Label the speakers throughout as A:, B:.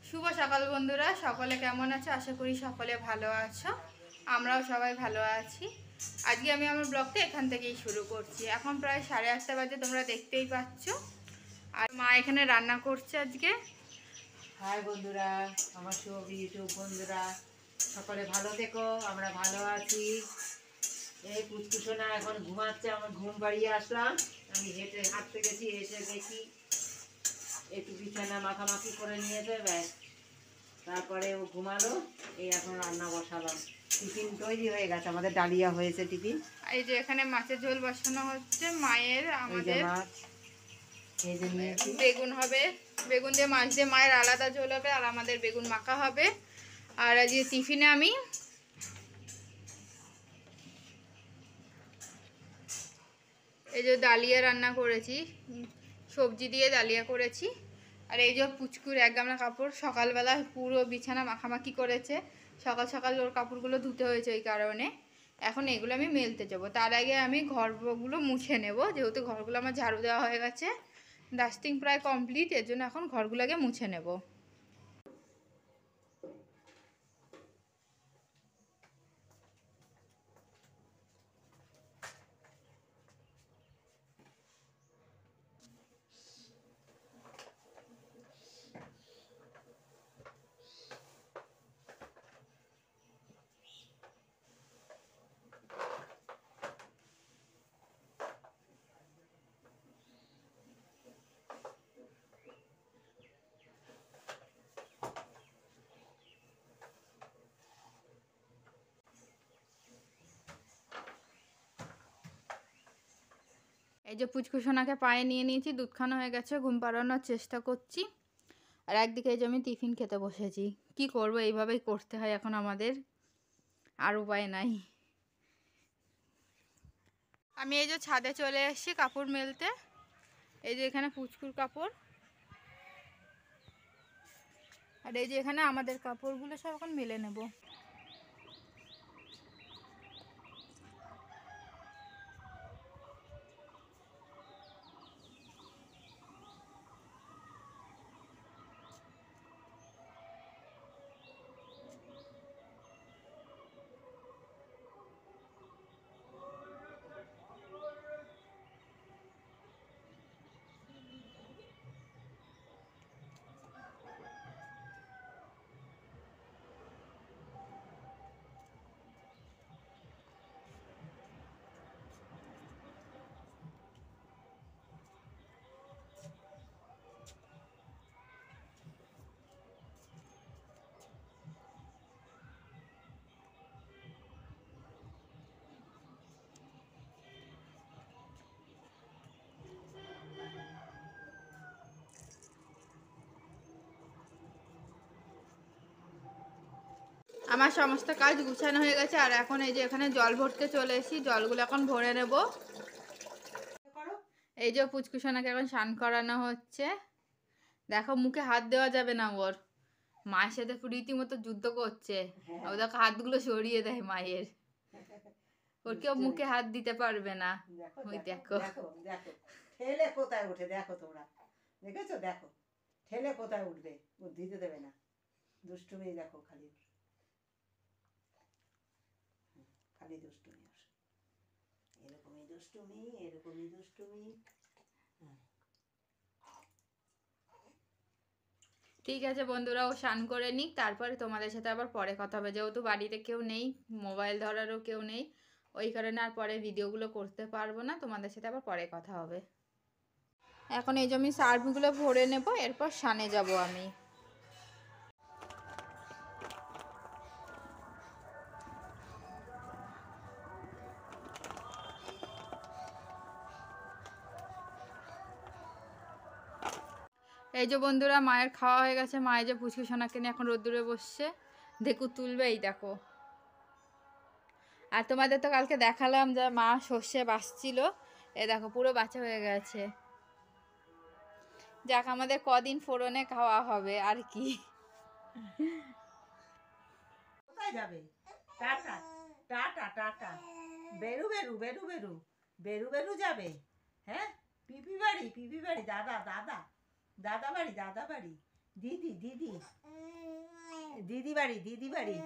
A: শুভ সকাল বন্ধুরা, সকলে কেমন আছো? আশা করি সকলে ভালো আছো। আমরাও সবাই ভালো আছি। আজকে আমি আমার ব্লগটা এখান থেকেই শুরু করছি। এখন প্রায় 8:30 বাজে, তোমরা দেখতেই পাচ্ছ। আর মা এখানে রান্না করছে আজকে।
B: হাই বন্ধুরা, আমার শুভ ইউটিউব বন্ধুরা, সকলে ভালো থেকো। আমরা ভালো আছি। এই পুচকুসোনা এখন ঘুমাচ্ছে, আমার ঘুম পাড়িয়ে আসলাম। আমি হাঁটতে গেছি, হেঁটে দেখি একটু বিছানা মাখামাখি করে নিয়েছে, ব্যাস। তারপরে ও ঘুমালো। এই এখন রান্না বসালাম। টিফিন তৈরি হয়ে গেছে, আমাদের ডালিয়া হয়েছে টিফিন।
A: এই যে এখানে মাছের ঝোল বসানো হচ্ছে মায়ের। আমাদের
B: মাছ এই যে নিয়েছি,
A: বেগুন হবে, বেগুন দিয়ে মাছ দিয়ে মায়ের আলাদা ঝোল হবে, আর আমাদের বেগুন মাখা হবে। আর আজকে টিফিনে আমি এই যে ডালিয়া রান্না করেছি, সবজি দিয়ে ডালিয়া করেছি। আর এই যে পুচকুর এক গামলা কাপড় সকালবেলা পুরো বিছানা মাখামাখি করেছে। সকাল সকাল ওর কাপড়গুলো ধুতে হয়েছে, ওই কারণে এখন এগুলো আমি মেলতে যাবো। তার আগে আমি ঘরগুলো মুছে নেব, যেহেতু ঘরগুলো আমার ঝাড়ু দেওয়া হয়ে গেছে, ডাস্টিং প্রায় কমপ্লিট। এর জন্য এখন ঘরগুলো আগে মুছে নেব। এই যে পুচকুসোনাকে পায়ে নিয়ে নিয়েছি, দুধ খাওয়ানো হয়ে গেছে, ঘুম পাড়ানোর চেষ্টা করছি। আর একদিকে এই যে আমি টিফিন খেতে বসেছি। কি করব, এইভাবেই করতে হয় এখন আমাদের, আর উপায় নাই। আমি এই যে ছাদে চলে এসেছি কাপড় মেলতে। এই যে এখানে পুচকুর কাপড়, আর এই যে এখানে আমাদের কাপড়গুলো সব এখন মেলে নেব। আমার সমস্ত কাজ গুছানো হয়ে গেছে। আর এখন এই যে এখানে জল ভরতে চলে এসেছি, জলগুলো এখন ভরে নেব। এই যে পুচকুসোনাকে এখন স্নান করানো হচ্ছে। দেখো মুখে হাত দেওয়া যাবে না ওর, মায়ের সাথে রীতিমতো যুদ্ধ করছে। ও দেখো হাতগুলো সরিয়ে দেয় মায়ের, ওর কেউ মুখে হাত দিতে পারবে না। ওই দেখো
B: দেখো ঠেলে কোথায় উঠে, দেখো তোমরা দেখেছো, দেখো ঠেলে কোথায় উঠবে, ও দিতে দেবে না। দুষ্টুমি দেখো, খালি খালি দুষ্টুমি, এরকমই দুষ্টুমি, এরকমই দুষ্টুমি।
A: ঠিক আছে বন্ধুরা, ও স্নান করে নিক, তারপরে তোমাদের সাথে আবার পরে কথা হবে। যেহেতু বাড়িতে কেউ নেই, মোবাইল ধরারও কেউ নেই, ওই কারণে আর পরে ভিডিওগুলো করতে পারবো না। তোমাদের সাথে আবার পরে কথা হবে। এখন এই যে আমি সার্ফগুলো ভরে নেব, এরপর স্নানে যাব আমি। এই যে বন্ধুরা, মায়ের খাওয়া হয়ে গেছে। মায়ের যে পুচকুসোনাকে নিয়ে এখন রোদ্দুরে বসছে, দেখু তুলবে। এই দেখো। আর তোমাদের তো কালকে দেখালাম যে মা সর্ষে বাছছিল, এ দেখো পুরো বাছা হয়ে গেছে। যাক, আমাদের কদিন ফোড়নে খাওয়া হবে আর কি।
B: কোথায় যাবে? টাটা টাটা টাটা, বেরু বেরু বেরু বেরু বেরু বেরু যাবে। হ্যাঁ, পিপি বাড়ি, পিপি বাড়ি, দাদা দাদা, দাদা বাড়ি, দাদা বাড়ি। দিদি দিদি দিদি বাড়ি দিদি বাড়ি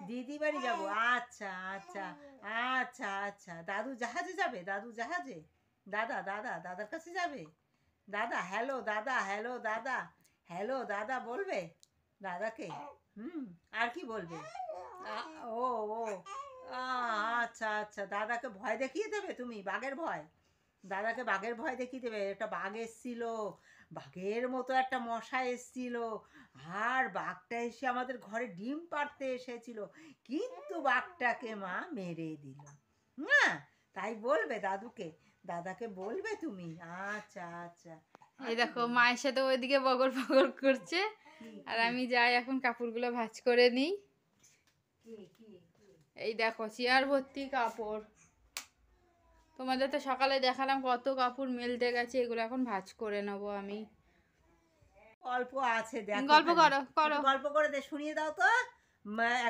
B: দিদি বাড়ি যাবো। আচ্ছা আচ্ছা আচ্ছা আচ্ছা, দাদু জাহাজে যাবে? দাদু জাহাজে? দাদা দাদা দাদার কাছে যাবে? দাদা হ্যালো, দাদা হ্যালো, দাদা হ্যালো, দাদা বলবে দাদাকে? আর কি বলবে? ও ও আচ্ছা আচ্ছা, দাদাকে ভয় দেখিয়ে দেবে তুমি, বাঘের ভয়? দাদাকে বাঘের ভয় দেখিয়ে দেবে। একটা বাঘ এসছিল, বাঘের মতো একটা মশা এসছিল, আর বাঘটা এসে আমাদের ঘরে ডিম পাড়তে এসেছিল, কিন্তু বাঘটাকে মা মেরে দিল। না, তাই বলবে দাদুকে, দাদাকে বলবে তুমি? আচ্ছা আচ্ছা।
A: এই দেখো মায়ের সাথে ওইদিকে বগর বগর করছে, আর আমি যাই এখন কাপড়গুলো ভাঁজ করে নিই। এই দেখো চেয়ার ভর্তি কাপড়। তোমাদের তো সকালে দেখালাম কত কাপড় মেলতে গেছে, এগুলো এখন ভাঁজ করে নেবো আমি।
B: গল্প আছে, দেখো
A: গল্প করো করো।
B: গল্প করে দে, শুনিয়ে দাও তো।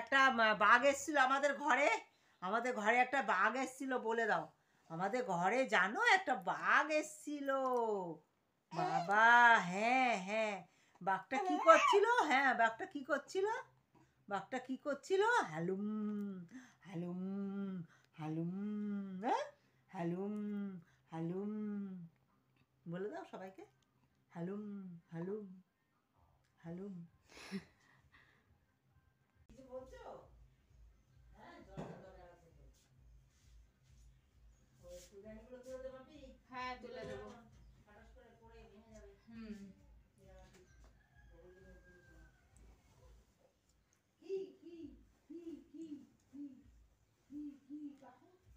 B: একটা বাঘ এসেছিল আমাদের ঘরে, আমাদের ঘরে একটা বাঘ এসেছিল, বলে দাও। আমাদের ঘরে জানো একটা বাঘ এসেছিল বাবা। হ্যাঁ হ্যাঁ, বাঘটা কি করছিল? হ্যাঁ, বাঘটা কি করছিল? বাঘটা কি করছিল? হ্যালুম হ্যালুম হ্যালুম, হ্যালুম হ্যালুম, বলে দাও সবাইকে, হ্যালুম হ্যালুম হ্যালুম। কিছু বলছো? হ্যাঁ,
A: হ্যাঁ তুলে দেবো।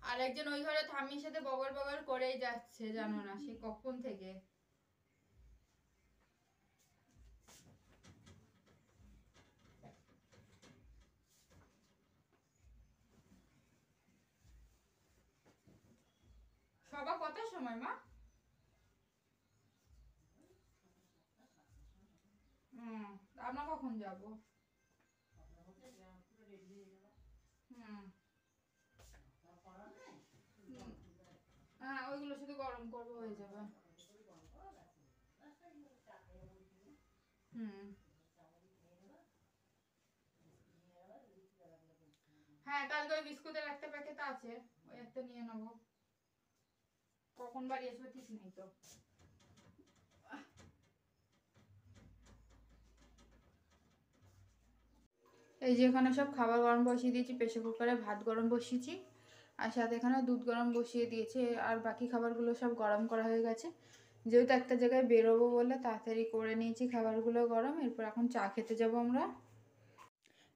A: আর একজন ওই ঘরে ঠাম্মির সাথে বগর বগর করেই যাচ্ছে, জানো না সে কখন থেকে। সবা কটার সময় মা? আমরা কখন যাব? হ্যাঁ, ওইগুলো শুধু গরম করবো, হয়ে যাবে। হ্যাঁ, কালকে ওই বিস্কুটের একটা প্যাকেট আছে, ওই একটা নিয়ে নেবো। কখন বাড়ি আসবে ঠিক নেই তো। এই যে এখানে সব খাবার গরম বসিয়ে দিয়েছি, প্রেসার কুকারে ভাত গরম বসিয়েছি, আর সাথে এখানে দুধ গরম বসিয়ে দিয়েছি। আর বাকি খাবারগুলো সব গরম করা হয়ে গেছে, যেহেতু একটা জায়গায় বেরোবো বলে তাড়াতাড়ি করে নিয়েছি খাবারগুলো গরম। এরপর এখন চা খেতে যাব আমরা।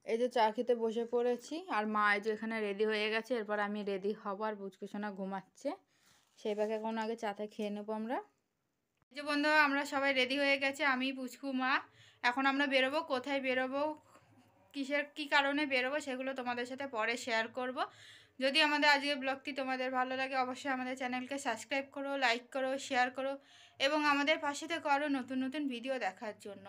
A: এই যে চা খেতে বসে পড়েছি, আর মা এই যে এখানে রেডি হয়ে গেছে। এরপর আমি রেডি হব, আর বুঝকুসোনা ঘুমাচ্ছে, সেই পাকে এখন আগে চাটা খেয়ে নেবো আমরা। এই যে বন্ধু, আমরা সবাই রেডি হয়ে গেছে, আমি পুচকু মা। এখন আমরা বেরোবো। কোথায় বেরোবো, কী কারণে বেরোবো, সেগুলো তোমাদের সাথে পরে শেয়ার করব। যদি আমাদের আজকের ব্লগটি তোমাদের ভালো লাগে, অবশ্যই আমাদের চ্যানেলকে সাবস্ক্রাইব করো, লাইক করো, শেয়ার করো, এবং আমাদের পাশে থেকে আরও নতুন নতুন ভিডিও দেখার জন্য।